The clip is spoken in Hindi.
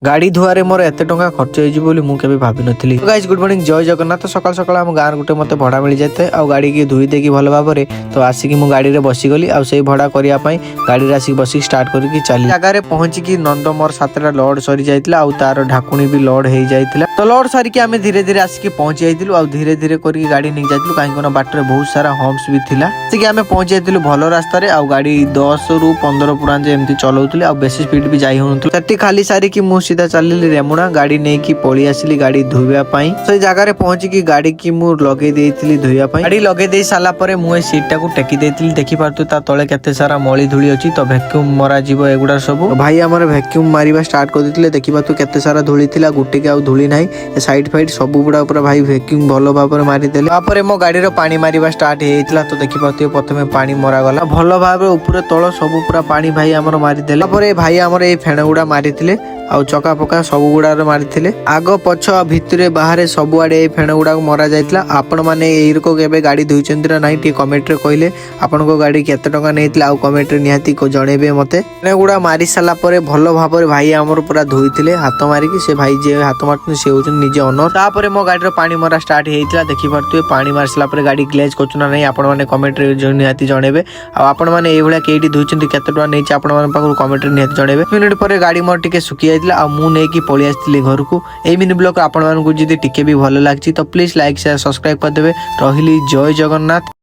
गाड़ी धुआरे मोर एत टंका खर्च होली मुझे भावी नी। गाइज गुड मॉर्निंग, जय जगन्नाथ। सकाल सकाल आम गाँव गोटे मत भड़ा मिल जाए आ गाड़ी की धुई देकी भल भाव तो आसिक मु गाड़ी में बसीगली आई भड़ा करने गाड़ी आसिक बस स्टार्ट करके चली जगह पहुंचिकी नंद मोर 7टा लोड सरी जाइए तार ढाकुणी भी लोड हो जाता तो लोड सारिकी आम धीरे धीरे आसिक पहुंची जाइलु आ धीरे धीरे करके गाड़ी नहीं जाइलु कहीं बाटर बहुत सारा हम्स भी थिला आसिक आम पहुंची जाइलु भल रास्तार आ गाड़ी 10 ରୁ 15 पुरा एमती चलाऊली आ बेसी स्पीड भी जाई होती खाली सारिकी मु सीधा चलिली रेमुणा गाड़ी नहीं की पड़ी आसिली गाड़ी धोइबापी से जगह पहुंचिकी गाड़ी की मु लगे देइतिली धोइबापी गाड़ी लगे दे साला परे मु सीट टाकू टेकी देइतिली देखि पारतु ता तळे केते सारा मळी धूली अछि तो वैक्यूम मरा जीवो एगुडा सब भाई हमर वैक्यूम मारिबा स्टार्ट कर दितिले देखि पारतु केते सारा धूली थिला गुटे के आ धूली नाही साइड फाइड सब गुडा ऊपर भाई वैक्यूम भलो भाबरे मारी देले तापरे मो गाड़ी रो पानी मारिबा स्टार्ट हेइतिला तो देखि पारतु प्रथमे पानी मरा गला भलो भाबरे ऊपर तळ सब पूरा पानी भाई हमर मारी देले तापरे भाई हमर ए फेण गुडा मारितिले आउ चका पका सब गुड़ा मारी आग पछ भितर बाहर सबुआडे फेण गुड़ा मरा जाइला आपण मैंने यको के गाड़ी धोई ना ना टी कमेंट कहले आपण गाड़ी केते टंका नहीं आउ कमेंट निहाती जनइबे मते फेण गुड़ा मारी सारा भल भाव भाई आमर पूरा धोई हाथ मारिकी से भाई जे हाथ मार से होउछन निजे ओनर तापर मो गाड़ी पानी मरा स्टार्ट होता देखि पारे पानी मारी सारा गाड़ी ग्लेज कर ना आपण मैंने कमेंट निहाती जनइबे आपण मैंने ये कई धोई केते टंका नहीं आपण कमेंट निहाती जनइबे मिनिट पर गाड़ी मोर टिके सुखी आ मु नहीं पलि आसती घर को यही मिनी ब्लॉग आपण मानक जदि टिके भी भल लगी तो प्लीज लाइक शेयर सब्सक्राइब करदे। रही जय जगन्नाथ।